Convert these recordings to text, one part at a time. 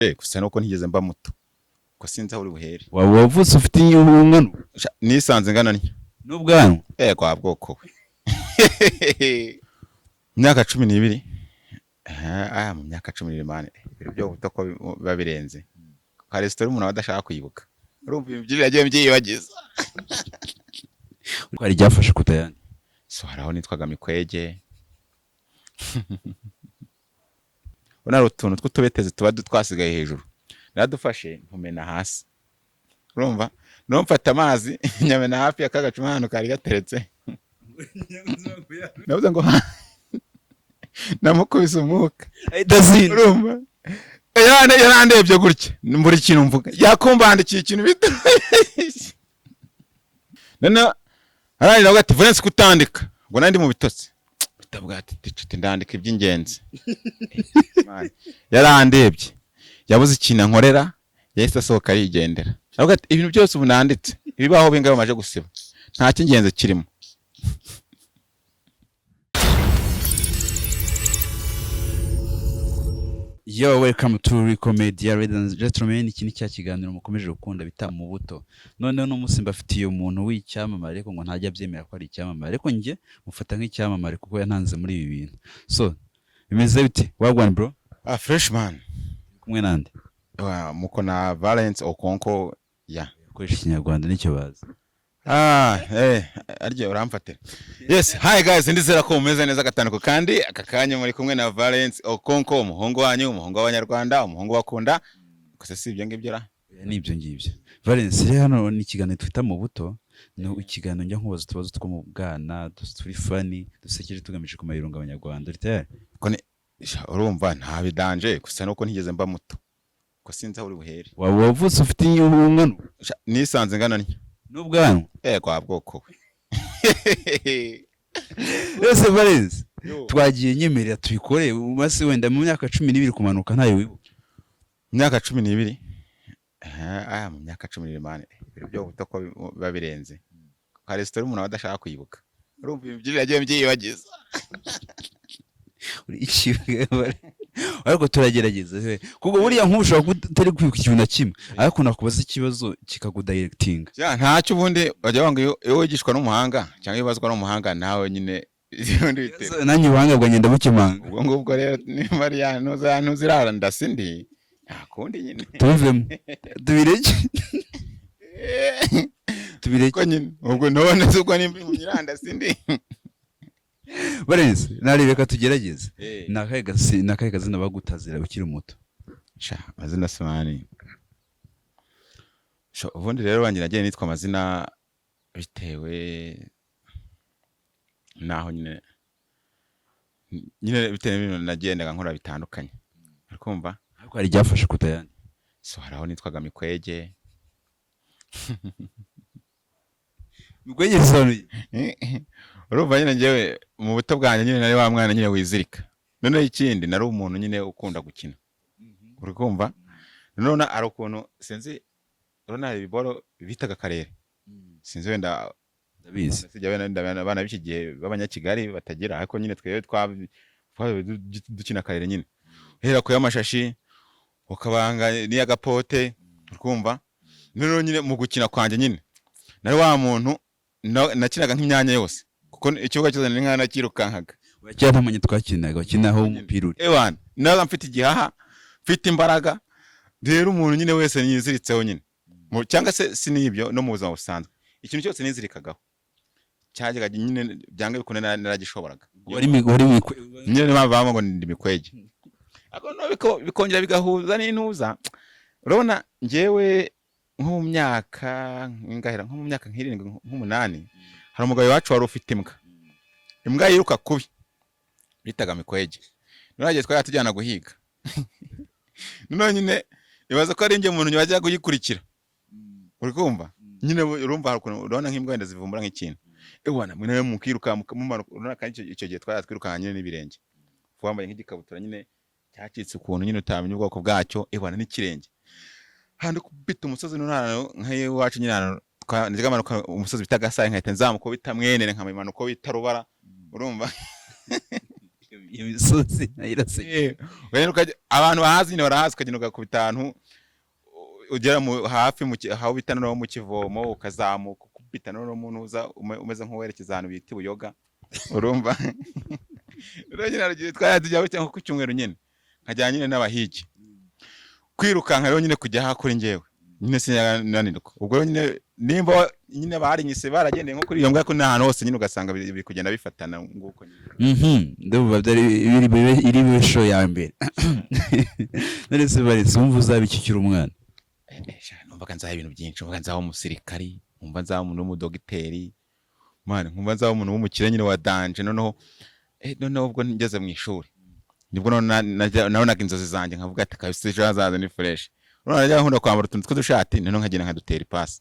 gusa nuko ntigeze mba muto ko sinzi aho uri buhere. wavutse ufite ingano Nisanze ngana ntya n'ubwanwa kwa bwoko we. Myaka 12 mu myaka 12 mane ibiro byo buto ko biba birenze ka resitora umuntu adashaka kwibuka urumva ibyo yagiye mbyibagiza. ko ari ryafashe kutayandi So haraho nitwaga Mikwege. Ona rutuntu tw'utubeteze tuba twasigaye hejuru naradufashe ntumena hasi urumva no mfata amazi nyamena hafi yakagacuma hano kari gateretse navuze ngo namukubise umwuka urumva yarandebye gutya mbura ikintu mvuga yakumbandikiye ikintu bita nana arari navuga ati Valence kutandika ngo nandi mu bitotsi bitabwa ati ndandika iby'ingenzi. Yarandebye yabuze ikintu nkorera yahise asohoka yigendera navuga ati ibintu byose ubu nanditse ibibaho bingaye bamaje gusiba nta cy'ingenzi kirimo. Yo, welcome to Recomedia ladies and gentlemen. Iki ni cya kiganiro mukomeje gukunda bita mu buto. Noneho no musimba afitiye umuntu w'icyamamare ariko ngo ntajya abyemera ko ari icyamamare ariko nge mufata nk'icyamamare kuko yantanze muri ibi bintu. So, bimeze bite? Wagwan bro? Freshman. Kumwe nande? Muko na Valence Okonko Koresha Ikinyarwanda nicyo bazi. Arye uramfatira. Yes, hi guys, ndizera ko mumeze neza gatandiko kandi akakanya muri kumwe na Valence Okonko, umuhungu wanyu, umuhungu w'Abanyarwanda, umuhungu bakunda. Kose si ibyo ngibyo ra? Nibyo ngibyo. Valence rero hano ni ikiganiro twita mu buto, no ikiganiro njya nkubaza tubazo two mu bwana, turi funny, dusekeje tugamije kumayirunga Abanyarwanda. Ritaya? Ko urumva nta bidanje gusa nuko ntigeze mba muto. Ko sinzi aho uri buhere. Wavutse ufite ingano? Nisanze ngana ntya n'ubwanwa kwa bwoko we. Ese Valence twagiye nyemerera tubikore umase wenda mu myaka 12 kumanuka ntayo wibuka. Myaka 12 mu myaka 12 mane ibiro byo buto ko biba birenze ka resitora umuntu adashaka kwibuka urumva ibyo yagiye mbyibagiza. Uri ikiwe ariko turagerageza kuko buriya nkushaka kutari kwibuka ikintu na kimwe ariko nakubaza ikibazo kikagudirecting ntacyo ubundi bajya banga iyo wigishwa n'umuhanga cyangwa ibazwa n'umuhanga nawe nyine nanjye ubuhanga bwa ngenda bukimanga ubwo rero ni Mariya ntuzirara ndasindi ntakundi nyine tuvemo tubireke ko nyine ubwo none ubwo nimba mu nyiranda sindi. Valence narebeka tugerageze nakaye gazina bagutazira ukiri muto amazina Simani. Ubundi rero wanjye nagiye nitwa amazina bitewe naho nyine bitewe n'ibintu nagendaga nkora bitandukanye arikumva ariko ari ryafashe kutayandi. So haraho nitwaga Mikwege. Mikwege sorry urumva nyine ngewe mu buto bwanjye nyine nari wa mwana nyine wizirika none ikindi nari umuntu nyine ukunda gukina uri kumva none ari ukuntu sinzi urona ibiboro bitaga karere sinzi wenda ndabizi sijya wenda abana b'iki gihe b'Abanyakigali batagira ariko nyine twebwe dukina karere nyine hera ko y'amashashi ukabanga niya gapote uri kumva none nyine mu gukina kwanje nyine nari wa muntu nakinaga nk'imyanya yose kuko ikibuga cyose ni nkana kirukankaga uracyatamenye twakinaga wakinaho umupira uri ewana naga mfite igihaha mfite imbaraga rero umuntu nyine wese niziritseho nyine cyangwa se sinibyo no mu buzima busanzwe ikintu cyose nizirikagaho cyajyaga nyine byanga bikone naragishoboraga wari nyine bamva ngo ndi Mikwege ako no bikongera bigahuza n'intuza urabona ngewe nko mu myaka ngahera nko mu myaka 7 hari umugabo wacu wari ufite imbwa yiruka kubi bitaga Mikwege nuragiye twari tujyana guhiga none nyine ibaza ko ari nge umuntu wajya guyikurikira uri kumva nyine urumva urabona nk'imbwa wenda zivumbura nk'ikintu ebwana mwe mukiruka mumanuka urana kandi icyo gihe twari twirukanye nyine n'ibirenge wambaye nk'igikabutura nyine cyacitse ukuntu nyine utamenya ubwoko bwacyo ebwana n'ikirenge handi kubita umusozi n'urano nkaye wacu nyine ndigamanuka umusozi bitaga saye nkahita nzamuko bitamwenene nkamanuko bitarubara urumva iyo misozi nayirase abantu bahazi nyine barahazi ukagenda ugakubita ahantu ugera hafi aho bita no mu kivomo ukazamuka ukubita no muntu uza umeze nk'uwerekeza ahantu bita Buyoga urumva rero nyine aragiye twajya cyangwa ku cyumweru nyine nkajyanye nyine n'abahigi kwirukanka rero nyine kujya hakuri njyewe nyine sinanirwa ubwo nyine nimba nyine barinyise baragendeye nko kuri iyo mbwa ko n'ahantu hose nyine ugasanga biri kugenda bifatana nguko nyine ndumva byari iri besho ya mbere none se bari sumva uzabikikira umwana numvaga nzaho ibintu byinshi numvaga nzaho umusirikari numva nzaho umuntu w'umudogiteri mwana numva nzaho umuntu w'umukire nyine wa danje noneho ubwo ngeze mu ishuri nibwo nabonaga inzozi zanjye nkavuga ati kabisa ejo hazaza ni fresh urabona najya nkunda kwambara utuntu tw'udushati noneho nkagenda nkadutera ipasi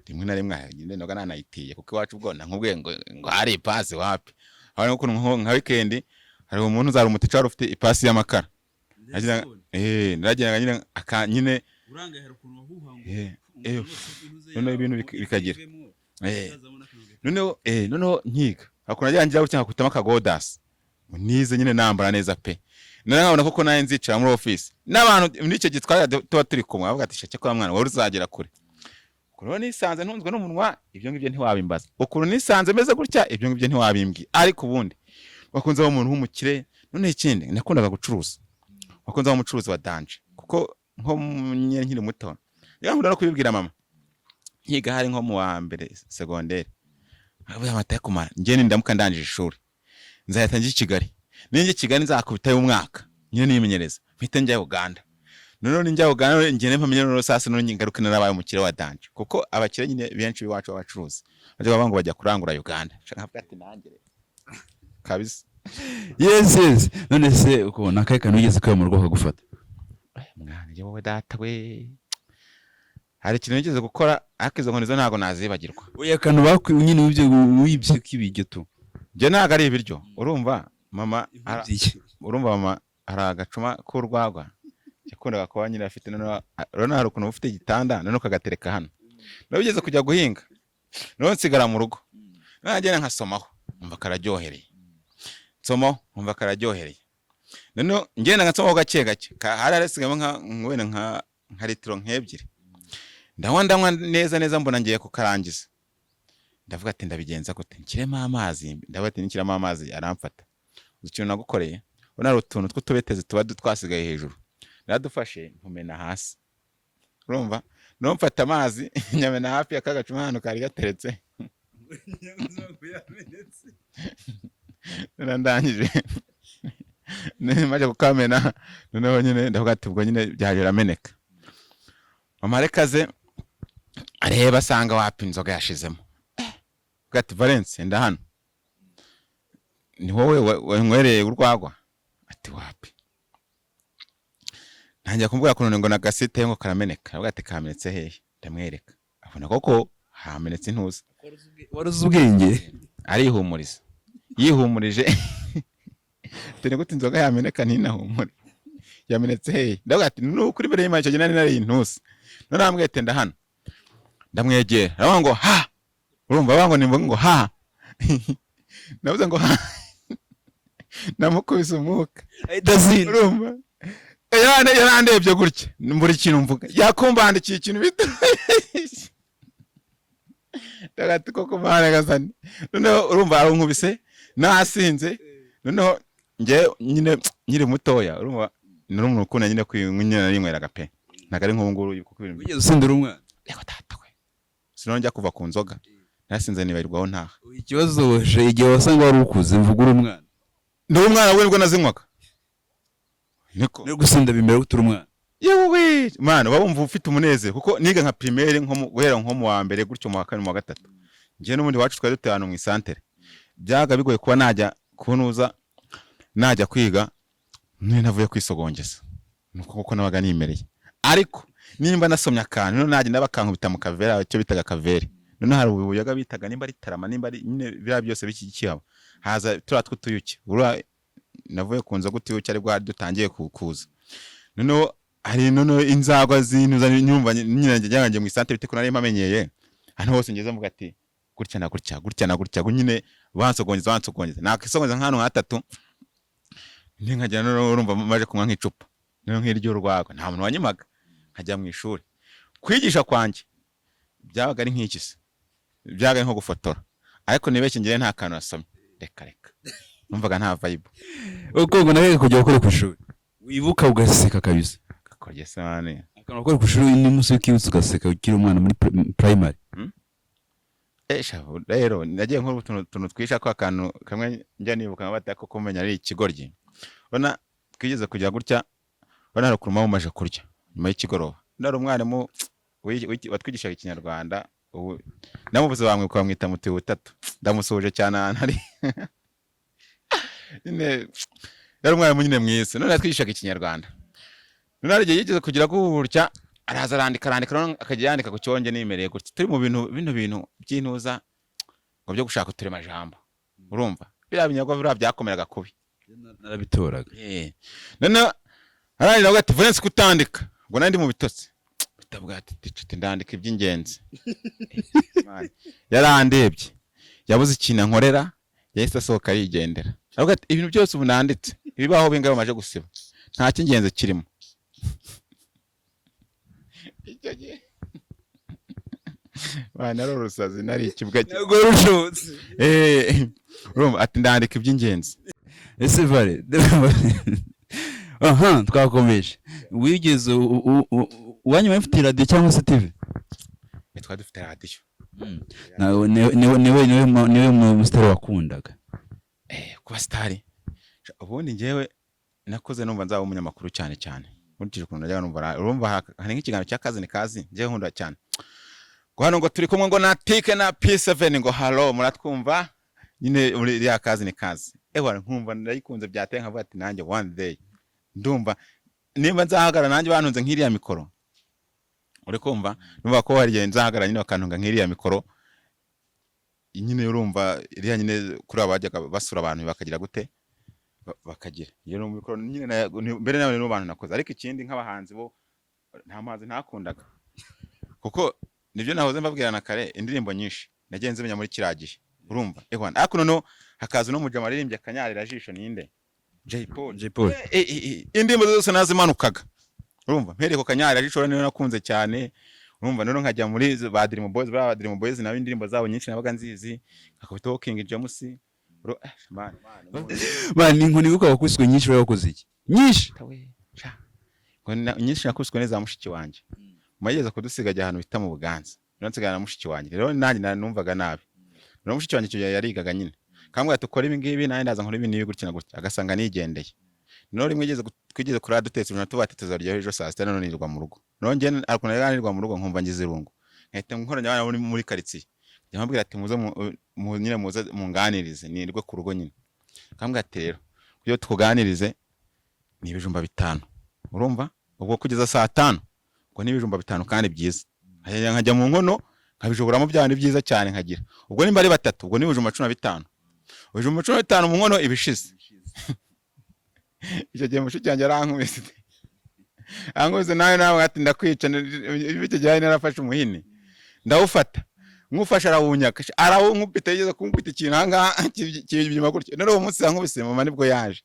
rimwe na rimwe ngende noga nanayitiye kuko iwacu ubwo nkubwiye ngo hari ipasi wapi aho ukuntu nka weekend hari umuntu uzara umuticha wari ufite ipasi y'amakara naragendaga nyine nyine urangahera ukuntu wahuha noneho ibintu bikagira noneho nkiga akuna ajyangira gutya nkakutama akagodasi nize nyine nambara neza pe nkabona koko naye nzicara muri office n'abantu muri icyo gitwara tuba turi kumwe bavuga ati shake kwa mwana wari uzagera kure ukuntu nisanze ntunzwe n'umunwa ibyo ngibyo ntiwabimbaza ukuntu nisanze meze gutya ibyo ngibyo ntiwabimbwi ariko ubundi wakunze umuntu w'umukire none ikindi nakundaga gucuruza wakunze umucuruzi wa danje kuko nko nkiri muto yankunda no kubibwira mama nkiga hari nko mu wa mbere secondaire avuye amata kumara njye ndamuka ndangije ishuri nzahita njye Kigali ninjye Kigali nzakubita y'umwaka nyine nimenyereza mpite njya Uganda none njya Uganda njye mpamenye no sasa none ngaruka narabaye umukire wa danje kuko abakire nyine benshi biwacu abacuruzi bajya bavuga ngo bajya kurangura Uganda nshaka ati nangere kabisa yes none se ukubona akaye kantu ugeze kwa mu rugo kagufata mwana njye wowe data we hari ikintu nigeze gukora akizo nkonizo ntago nazibagirwa oya kantu nyine wibye kibiryo tu njye ntago ari ibiryo urumva mama hari agacuma k'urwagwa yakundaga kuba nyine afite none hari ukuntu ufite igitanda none ukagatereka hano nabigeze kujya guhinga none nsigara mu rugo nagenda nkasomaho umva kararyohereye nsomaho umva kararyohereye none ngenda nkasomaho gake gake hari arasigamo nka litiro nk'ebyiri ndanywa neza mbona ngiye kukarangiza ndavuga ati ndabigenza gute nkiremo amazi ndavuga ati nikiramo amazi aramfata ikintu nagukoreye ubona ari utuntu tw'utubetezi tuba twasigaye hejuru naradufashe nkumena hasi urumva no mfata amazi nyamena hafi yakagacuma hano kari gateretse ndangije maze kukamena noneho nyine ndavuga ati ubwo nyine byaje rameneka mama rekaze areba asanga wapi inzoga yashizemo ati Valence nda hano ni wowe wankwereye urwagwa ati wapi ntangiye kumubwira ko ngo nagasite ngo karameneka avuga ati kamenetse hehe ndamwereka abona koko hamenetse intuza waruzi ubwenge arihumuriza yihumurije tene gute inzoga yameneka ntinahumure yamenetse hehe ndavuga ati n'ukuri mbere y'imana icyo gihe nari intuza none amwete nda hano ndamwegera aravuga ngo ha urumva bango nimvuga ngo ha navuze ngo ha namukubise umuka idazina urumva yarandebye gutya mbura ikintu mvuga yakumbandikiye ikintu bita ndagati koko mara gazani noneho urumva arunkubise nasinze noneho nge nyine nyiri mutoya urumva n'umuntu ukunda nyine kwinyina rimweraga pe nagari nk'ubunguru kuko ibintu bigeze usindira umwana yego tata we sinonjya kuva ku nzoga nasinze nibarirwaho ntaha ikibazo je igihe wasanga wari ukuze mvugura umwana ndi umwana we nibwo nazinywaga niko no gusinda bimera gutura umwana yewe mana wabumva ufite umunezero kuko niga nka primaire guhera nko mu wa mbere gutyo mu wa kane mu wa gatatu ngiye n'ubundi wacu twari dutanu mu isantere byaga bigoye kuba najya kunuza najya kwiga none navuye kwisogongeza nuko kuko nabaga nimereye ariko nimba nasomye akantu none najya ndabakankubita mu kavera cyo bitaga kaveri none hari ubuyaga bitaga nimba ari tarama nimba ari nyine bira byose bikikiye haza turatwo tuyuke ura navuye kunza gutuyuke ari bwa dutangiye kukuza none hari none inzagwa zintu nyumva nyine njyanje mu isantere biteko nari mpamenyeye hano hose ngeze mvuga ati gutya na gutya gutya na gutya nyine bansogongeza nakisogongeza nk'ahantu hatatu ndi nkajya urumva maje kunywa nk'icupa niyo nk'iryo rwagwa nta muntu wanyimaga nkajya mu ishuri kwigisha kwanjye byabaga ari nk'ikisi byabaga ari nko gufotora ariko nibeshye ngire nta kantu nasomye reka numvaga nta vibe uko ngo nawe kujya gukora ku ishuri wibuka ugaseka kabisa gakorye sane akantu gukora ku ishuri ni musi w'ikibutso ugaseka ukiri umwana muri primary rero nagiye nkora utuntu twisha ko akantu kamwe njya nibuka nkabata ko kumenya ari ikigoryi ubona twigeze kujya gutya ubona hari ukuntu maze kurya nyuma y'ikigoroba ndari umwarimu watwigishaga ikinyarwanda ubu namuvuze bamwe kwamwita muti butatu ndamusoje cyane ari nyine yari umwarimu nyine mwiza none atwigishaga ikinyarwanda none ari yigeze kugira gutya araza arandika akajya yandika ku cyonge nimereye gutya turi mu bintu by'intuza ngo byo gushaka uturema jambo urumva biriya binyagwa biriya byakomeraga kubi narabitoraga none arari nawe ati Valence kutandika ngo nandi mu bitotsi bitavuga ati ndandika iby'ingenzi yarandebye yabuze ikintu nkorera yahise asohoka yigendera aravuga ati ibintu byose ubu nanditse ibibaho bingaho maje gusiba nta cy'ingenzi kirimo icyo gihe bana rusazi nari ikibwa ntabwo rushotse urumva ati ndandika iby'ingenzi ese vale aha twakomeje wigeze wanyuma ufite radio cyangwa se TV twari dufite radio niwe mu star wakundaga kuba star ubundi ngewe nakoze numva nzaba umunyamakuru cyane nkurikije ukuntu najya numva urumva hari nk'ikiganiro cy'akazi ni kazi ngewe nkunda cyane ngo hano ngo turi kumwe ngo na Tike na P7 ngo hello muratwumva nyine muri ya kazi ni kazi nkumva ndayikunze byateye nkavuga ati nanjye one day ndumva nimba nzahagara nanjye bantunze nk'iriya mikoro uri kumva numva ko hari nzahagara nyine bakantunga nk'iriya mikoro nyine urumva iriya nyine kuri abajyaga basura abantu bakagira gute bakagira iyo no mikoro nyine mbere nawe no bantu nakoze ariko ikindi nk'abahanzi bo nta mazi ntakundaga kuko nibyo nahoze mbabwirana kare indirimbo nyinshi nagenze menya muri kiragihe urumva ariko noneho hakaza no mujama aririmbye akanyarira jisho ninde J Paul indirimbo zose nazimanukaga urumva mpereko kanyarira jisho niyo nakunze cyane urumva none nkajya muri ba Dream Boys nawe indirimbo zabo nyinshi nabaga nzizi akabito King James man inkoni uko wakwiswe nyinshi wakoze iki nyinshi ngo nyinshi nakuswe neza mushiki wanje mayeze kudusigaje ahantu bita mu Buganza none nsigana mushiki wanje rero nanjye numvaga nabi no mushiki wanje cyo yarigaga nyine kamwe atukora ibi ngibi naye ndaza nkora ibintu gutya na gutya agasanga nigendeye none rimwe twigeze kuri adutetse ibintu tubatetse ryo ejo saa 6 none nirwa mu rugo none nge ariko naganirwa mu rugo nkumva ngize irungu nkahita nkoranya abana muri quartier yamubwira ati muze nyine muze munganirize nirwe ku rugo nyine kamwe ati rero iyo tukuganirize ni ibijumba 5 urumva ubwo kugeza saa 5 ngo ni ibijumba 5 kandi byiza nkajya mu nkono nkabijuburamo byane byiza cyane nkagira ubwo nimba ari 3 ubwo ni ibijumba 15 ibijumba 15 mu nkono ibishize icyo gihe mushiki yanjye arankubise nawe ati ndakwica ibyo gihe narafashe umuhini ndawufata nkufasha arawunyaka arawunkubita yigeze kunkubita ikintu hanga kibyima gutyo none uwo munsi yankubise mama nibwo yaje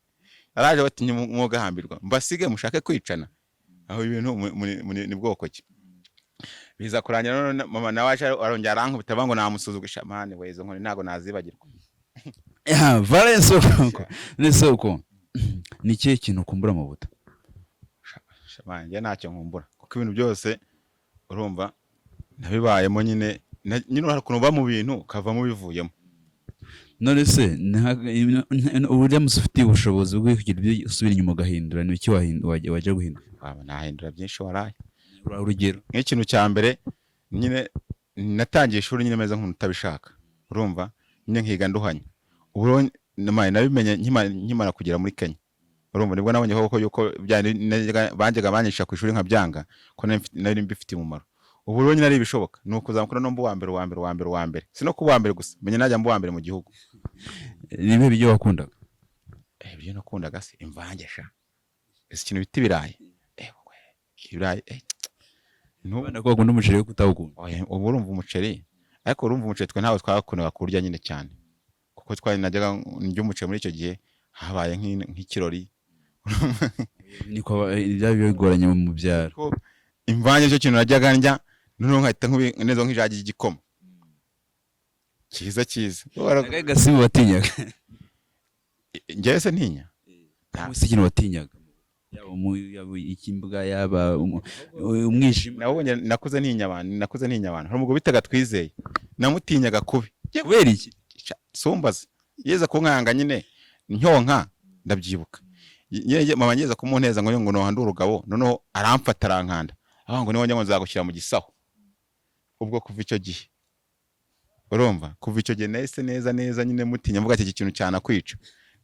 araje bati mwogahambirwa mbasige mushake kwicana aho ibintu ni bwoko ki biza kurangira none mama nawe arongera arankubita bango namusuzugisha mane wezo nkoni ntago nazibagirwa Valence nesoko ni kihe kintu kumbura mu buto shabanje ntacyo nkumbura kuko ibintu byose urumva nabibayemo nyine hari kuntu ba mu bintu kava mu bivuyemo none se uburyo musufitiye ubushobozi bwo kugira ibyo usubira inyuma gahindura ni iki wajya guhindura nahindura byinshi waraye urugero nk'ikintu cya mbere nyine natangiye ishuri nyine meze nk'utabishaka urumva nyine nkiga nduhanya ubwo nabimenye nkimara kugera muri Kenya urumva nibwo nabonye koko yuko banjyaga banyisha ku ishuri nkabyanga ko nari mbifitiye umumaro ubu rero nyine ari ibishoboka nuko uzamukora no mbu wa mbere sino kuba wa mbere gusa menye najya mbu wa mbere mu gihugu nibe byo wakundaga ibyo nakundaga se imvangesha ese ikintu biti birayi ibirayi ntubona ko akunda umuceri wo kutawukunda ubu urumva umuceri ariko urumva umuceri twe ntawo twakundaga kurya nyine cyane kuko twari najyaga ndya umuceri muri icyo gihe habaye nk'ikirori niko byari bigoranye mu byaro. imvange cyo kintu najyaga ndya noneho nkahita neza nk'ijagi y'igikoma cyiza. Agasimu watinyaga? Njyewe se ntinya si ikintu watinyaga yaba ikimbwa yaba umwijima? nabonye nakuze ntinya abantu hari umugabo bitaga Twizeye namutinyaga kubi. Kubera iki? Sumbaze yeza kunkanga nyine ntyonka ndabyibuka mama nyeza kumuneza ngo nohanda urugabo noneho aramfata arankanda ngo niwe ngo nzagushyira mu gisaho. Ubwo kuva icyo gihe urumva kuva icyo gihe nahise neza nyine mutinya mvuga iki kintu cyana kwica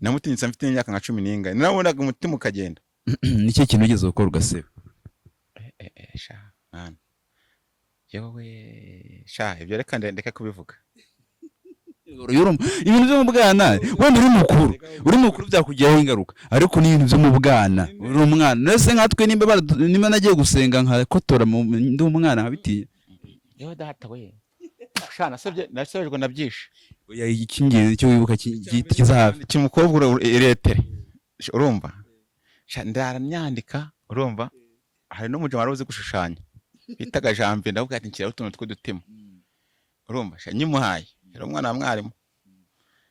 namutinyitse mfite imyaka nka 10 nabonaga umutima ukagenda. Nicyo kintu ugeze gukora ugaseba? Sha man yewe sha ibyo reka ndeka kubivuga. Ibintu byo mu bwana wenda uri mukuru byakugiraho ingaruka ariko ni ibintu byo mu bwana uri umwana nese nkatwe nimba nagiye gusenga nka kotora ndi umwana nkabitiye. Yewe data we sha nasebejwe nabyishe. Oya ikingenzi cyo wibuka kizahafi kimukobwa iretere urumva sha ndaranyandika urumva hari no mujama waruzi gushushanya bitaga Jambe ndavuga ati nkira utuntu tw'udutima urumva sha nyimuhaye rero umwana wa mwarimu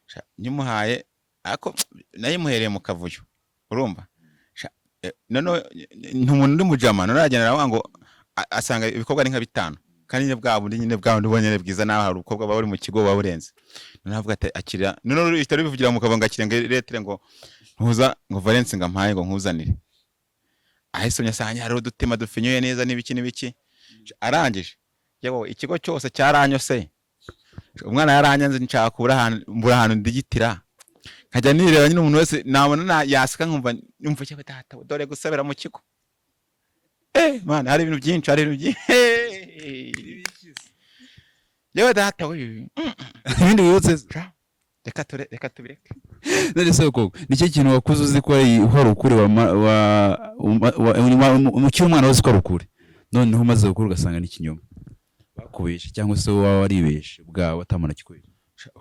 sha nyimuhaye ako nayimuhereye mu kavuyo urumva sha none ntumuntu ndi mujama none aragenera ngo asanga ibikobwa ari nka 5 kandi nyine bwabo ndibonye bwiza naho hari ubukobwa bari mu kigo baburenze none avuga ati akira none itari bivugira mu kavanga kirenge letre ngo ntuza ngo Valence ngampaye ngo nkuzanire ahisomye sanya hari udutima dufinyoye neza n'ibiki arangije yewe ikigo cyose cyaranyose umwana yaranyanze nshakura ahantu ndigitira nkajya nireba nyine umuntu wese nabona yasika nkumva cyo data dore gusabira mu kigo man hari ibintu byinshi yewe data we ibindi wibutse reka tubireke. Nari soko nicyo kintu wakuze uzi ko ari ukuri mu cy'umwana wose ko ari ukuri noneho umaze gukura ugasanga ni ikinyoma bakubesha cyangwa se wowe waribeshe bwawe atamana kikubesha.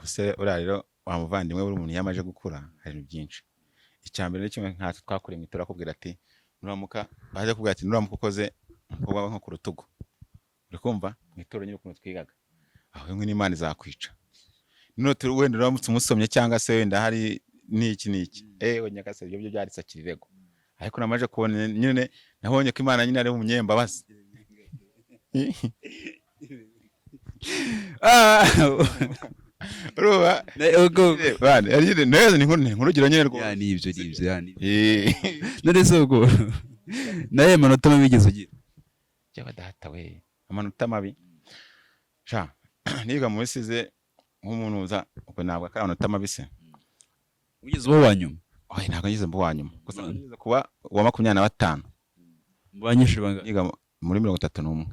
Use urariro wa muvandimwe buri umuntu yamaje gukura hari ibintu byinshi. Icyambere n'ikimwe nka twakure mu itora kubwira ati nuramuka baje kubwira ati nuramuka ukoze umukobwa nko ku rutugu uri kumva mu itora nyine ukuntu twigaga aho imwe n'Imana izakwica none wenda uramutse umusomye cyangwa se wenda hari niki nyakase ibyo byaritse kirirego ariko namaje kubona nyine nabonye ko Imana nyine ari umunyembabazi. Ruba bane ari neza ni nkuru nyine rwo yani ibyo yani none soko naye manota mabigeze ugira cyaba data we amanota mabi sha niga mu bisize nk'umuntu uza uko ntabwo akara amanota mabise ugeze bo wanyuma. Oya ntabwo ngeze mbo wanyuma gusa ngeze kuba wa 25 mu banyeshuri banga niga muri 31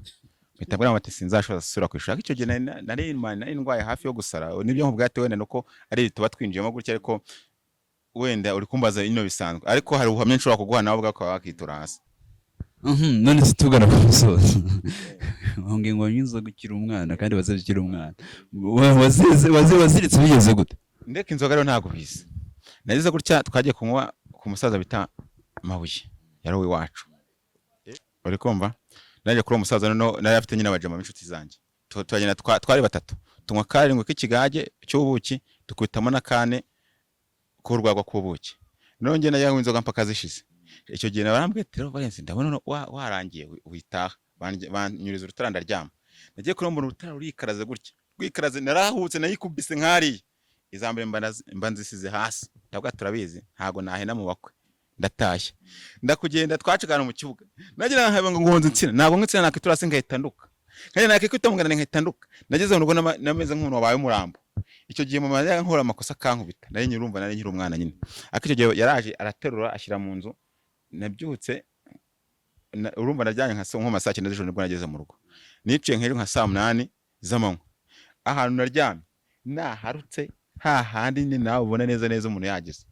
mitabwira amate sinzashobora gusura kwishaka icyo gihe nari indwaye hafi yo gusara nibyo nkubwate wenda nuko ari tuba twinjiyemo gutya ariko wenda uri kumbaza ino bisanzwe ariko hari ubuhamye nshobora kuguha nawe bwako wakitura hasi. None situgana ku musozo ngonge ngo nyuzo gukira umwana kandi bazabikira umwana waziritse bigeze gute? Ndeka inzoga rero ntago bize nagize gutya twagiye kunywa ku musaza bita Mabuye yari wacu uri kumva naje kuri umusaza none nari afite nyina abajama b'inshuti zanjye twagenda twari batatu tunywa karindwi k'ikigage cy'ubuki tukubitamo na kane kurwagwa k'ubuki none nge nayo inzoga mpaka zishize. Icyo gihe barambwiye ati Valence ndabona warangiye uhitaha banyuriza urutara ndaryama nagiye kuri mbona urutara rurikaraze gutya rwikaraze narahutse nayikubise nkari izambere mba nzisize hasi ndabwa turabizi ntago nahena mu bakwe ndatashye ndakugenda twacigana mu kibuga nagira nkaba ngo ngonze insina ntabwo nkitsina nakitura singahitanduka kandi nakikwita mugana nkahitanduka nageze ngo nameze nk'umuntu wabaye umurambo. Icyo gihe mama yaga nkora amakosa kankubita nari nyirumva nari nkiri umwana nyine akicyo gihe yaraje araterura ashyira mu nzu nabyutse urumva najyanye nka nko masaa 9 z'ijoro nibwo nageze mu rugo niciye nk'ejo nka saa 8 z'amanywa ahantu naryamye naharutse hahandi ni nawe ubona neza umuntu yagize.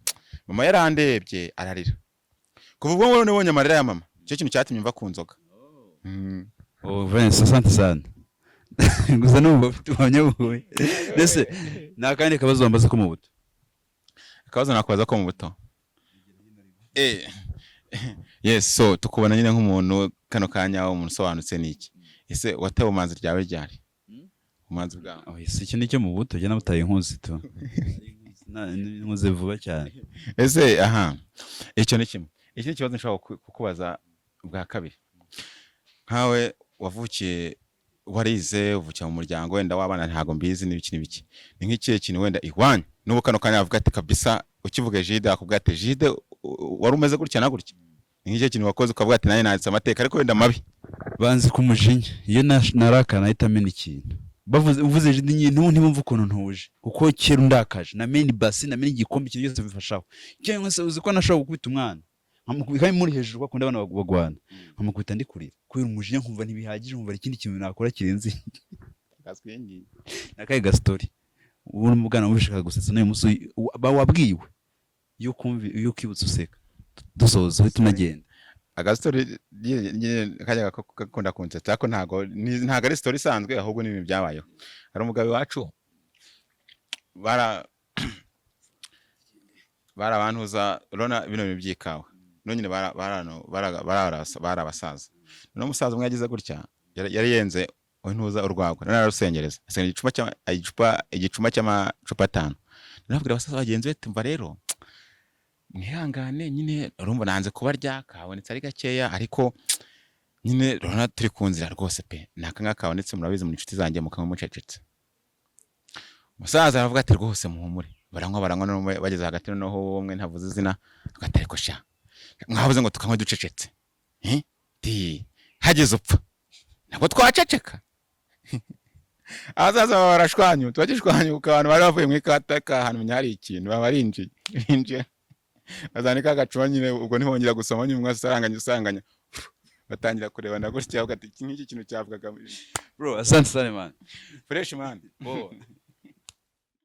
Mama yarandebye ararira kuva ubwo none bonye amarira ya mama cyo kintu cyatumye mva ku nzoga. Valence asante sana gusa n'ubu bafite ubuhamya buhuye mbese ni akandi kabazo wambaza ko mu buto akabazo nakubaza ko mu buto yes, so tukubona nyine nk'umuntu kano kanya umuntu usobanutse n'iki ese watewe umanzi ryawe ryari umanzi bwawe si iki nicyo mu buto jya nabutaye inkuzi tu inkuzi vuba cyane ese icyo ni kimwe. Iki ni ikibazo nshobora kukubaza bwa kabiri. Nkawe wavukiye warize uvukira mu muryango wenda w'abana ntago mbizi n'ibiki ni nk'ikihe kintu wenda iwanyu n'ubu kano kanya avuga ati kabisa ukivuga Jide akubwira ati Jide wari umeze gutya na gutya ni nk'ikihe kintu wakoze ukavuga ati nanjye nanditse amateka ariko wenda mabi banzi kumujinya iyo narakana ahita amena ikintu uvuze Jide nyine ntibumva ukuntu ntuje kuko kera undakaje namena ibasi namena igikombe ikintu cyose bifashaho cyangwa se uzi ko nashobora gukubita umwana nkamukubita muri hejuru bakunda abana bagwana nkamukubita ndi kurira kubera umujinya nkumva ntibihagije nkumva ikindi kintu nakora kirenze nakaye gastori ubu umugana ubishaka gusetsa n'uyu musi wabwiwe yo ukibutse useka dusoza uhita unagenda agastori kajya gakunda kunsetsa ariko ntago ari story isanzwe ahubwo ni ibintu byabayeho. Hari umugabo wacu barabantuza rona bino byikawa none barabasaza no musaza umwe yagize gutya yari yenze ntuza urwagwa nararusengereza asenga igicuma cy'amacupa 5 narabwira abasaza bagenzi bete mva rero mwihangane nyine urumva nanze kubarya kabonetse ari gakeya ariko nyine rona turi kunzira rwose pe nakanga kabonetse murabizi mu inshuti zanjye mukamwe mucecetse. Musaza aravuga ati rwose muhumure baranywa no bageze hagati noneho umwe ntavuze izina agatari ko sha mwavuze ngo tukamwe ducecetse hageze upfa ntabwo twaceceka azaza barashwanyu twagishwanyuka abantu bari bavuye mu ikataka ahantu nyari ikintu babarinjiye bazanika agacuba nyine ubwo ntibongera gusoma nyuma usanganya batangira kurebana gutya ugati iki kintu cyavugaga bro asante sana man fresh man